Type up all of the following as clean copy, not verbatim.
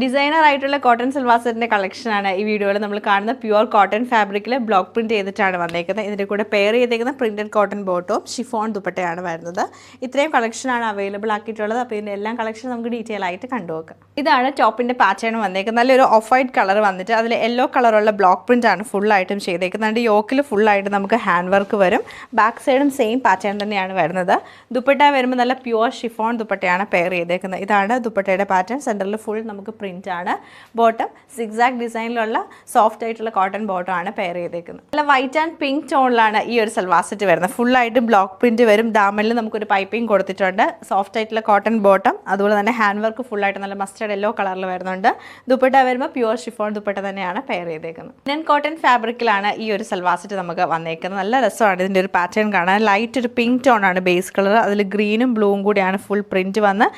Designer ആയിട്ടുള്ള cotton salwar സെറ്റിൻ്റെ കളക്ഷനാണ് ഈ വീഡിയോയിൽ നമ്മൾ കാണുന്ന പ്യുവർ കോട്ടൺ ഫാബ്രിക്കിൽ ബ്ലോക്ക് പ്രിൻറ്റ് ചെയ്തിട്ടാണ് വന്നേക്കുന്നത്. ഇതിൻ്റെ കൂടെ പെയർ ചെയ്തേക്കുന്ന പ്രിൻറ്റഡ് കോട്ടൺ ബോട്ടവും ഷിഫോൺ ദുപ്പട്ടയാണ് വരുന്നത്. ഇത്രയും കളക്ഷനാണ് അവൈലബിൾ ആക്കിയിട്ടുള്ളത്. അപ്പോൾ ഇതിൻ്റെ എല്ലാം കളക്ഷൻ നമുക്ക് ഡീറ്റെയിൽ ആയിട്ട് കണ്ടുനോക്കാം. ഇതാണ് ടോപ്പിൻ്റെ പാറ്റേൺ വന്നേക്കുന്നത്. നല്ലൊരു ഓഫ് വൈറ്റ് കളർ വന്നിട്ട് അതിൽ യെല്ലോ കളറുള്ള ബ്ലോക്ക് പ്രിൻ്റ് ആണ് ഫുള്ളായിട്ടും ചെയ്തേക്കുന്നത്. അതിൻ്റെ യോക്കിൽ ഫുള്ളായിട്ട് നമുക്ക് ഹാൻഡ് വർക്ക് വരും. ബാക്ക് സൈഡും സെയിം പാറ്റേൺ തന്നെയാണ് വരുന്നത്. ദുപ്പട്ട വരുമ്പോൾ നല്ല പ്യുവർ ഷിഫോൺ ദുപ്പട്ടയാണ് പെയർ ചെയ്തേക്കുന്നത്. ഇതാണ് ദുപ്പട്ടയുടെ പാറ്റേൺ. സെൻറ്ററിൽ ഫുൾ നമുക്ക് പ്രിൻ്റ് ആണ്. ബോട്ടം സിഗ്സാഗ് ഡിസൈനിലുള്ള സോഫ്റ്റ് ആയിട്ടുള്ള കോട്ടൺ ബോട്ടം ആണ് പെയർ ചെയ്തേക്കുന്നത്. നല്ല വൈറ്റ് ആൻഡ് പിങ്ക് ടോണിലാണ് ഈ ഒരു സൽവാർ സെറ്റ് വരുന്നത്. ഫുള്ളായിട്ട് ബ്ലോക്ക് പ്രിന്റ് വരും. ദാമനിൽ നമുക്കൊരു പൈപ്പിംഗ് കൊടുത്തിട്ടുണ്ട്. സോഫ്റ്റ് ആയിട്ടുള്ള കോട്ടൺ ബോട്ടം, അതുപോലെ തന്നെ ഹാൻഡ് വർക്ക് ഫുള്ളായിട്ട് നല്ല മസ്റ്റർഡ് യെല്ലോ കളറിൽ വരുന്നുണ്ട്. ദുപ്പട്ട വരുമ്പോൾ പ്യുവർ ഷിഫോൺ ദുപ്പട്ട തന്നെയാണ് പെയർ ചെയ്തേക്കുന്നത്. ലിനൻ കോട്ടൺ ഫാബ്രിക്കിലാണ് ഈ ഒരു സൽവാർ സെറ്റ് നമുക്ക് വന്നേക്കുന്നത്. നല്ല രസമാണ് ഇതിൻ്റെ ഒരു പാറ്റേൺ കാണാൻ. ലൈറ്റ് ഒരു പിങ്ക് ടോണാണ് ബേസ് കളർ. അതിൽ ഗ്രീനും ബ്ലൂവും കൂടിയാണ് ഫുൾ പ്രിന്റ് വന്ന്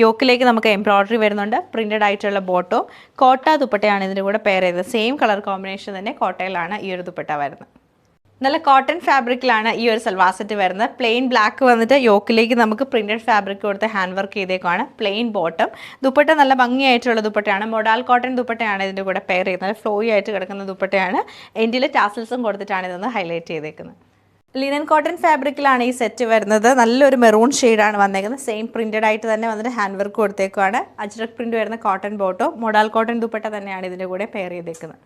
യോക്കിലേക്ക് നമുക്ക് എംബ്രോയിഡറി വരുന്നുണ്ട്. പ്രിന്റഡ് ആയിട്ടുള്ള ബോട്ടോ കോട്ട ദുപ്പട്ടയാണ് ഇതിൻ്റെ കൂടെ പെയർ ചെയ്തത്. സെയിം കളർ കോമ്പിനേഷൻ തന്നെ കോട്ടയിലാണ് ഈ ഒരു ദുപ്പട്ട വരുന്നത്. നല്ല കോട്ടൺ ഫാബ്രിക്കിലാണ് ഈ ഒരു സൽവാർ സെറ്റ് വരുന്നത്. പ്ലെയിൻ ബ്ലാക്ക് വന്നിട്ട് യോക്കിലേക്ക് നമുക്ക് പ്രിന്റഡ് ഫാബ്രിക് കൊടുത്ത് ഹാൻഡ് വർക്ക് ചെയ്തേക്കാണ്. Plain bottom. ദുപ്പട്ട നല്ല ഭംഗിയായിട്ടുള്ള ദുപ്പട്ടയാണ്. മൊഡാൽ കോട്ടൺ ദുപ്പട്ടയാണ് ഇതിൻ്റെ കൂടെ പെയർ ചെയ്യുന്നത്. ഫ്ലോയി ആയിട്ട് കിടക്കുന്ന ദുപ്പട്ടയാണ്. എൻഡിൽ ടാസൽസും കൊടുത്തിട്ടാണ് ഇതൊന്ന് ഹൈലൈറ്റ് ചെയ്തേക്കുന്നത്. ലിനൻ കോട്ടൺ ഫാബ്രിക്കിലാണ് ഈ സെറ്റ് വരുന്നത്. നല്ലൊരു മെറൂൺ ഷെയ്ഡാണ് വന്നേക്കുന്നത്. സെയിം പ്രിന്റഡ് ആയിട്ട് തന്നെ വന്നിട്ട് ഹാൻഡ് വർക്ക് കൊടുത്തേക്കുവാണ്. അജ്രക് പ്രിന്റ് വരുന്ന കോട്ടൺ ബോട്ടോ മൊഡാൽ കോട്ടൺ ദുപ്പട്ട തന്നെയാണ് ഇതിൻ്റെ കൂടെ പെയർ ചെയ്തേക്കുന്നത്.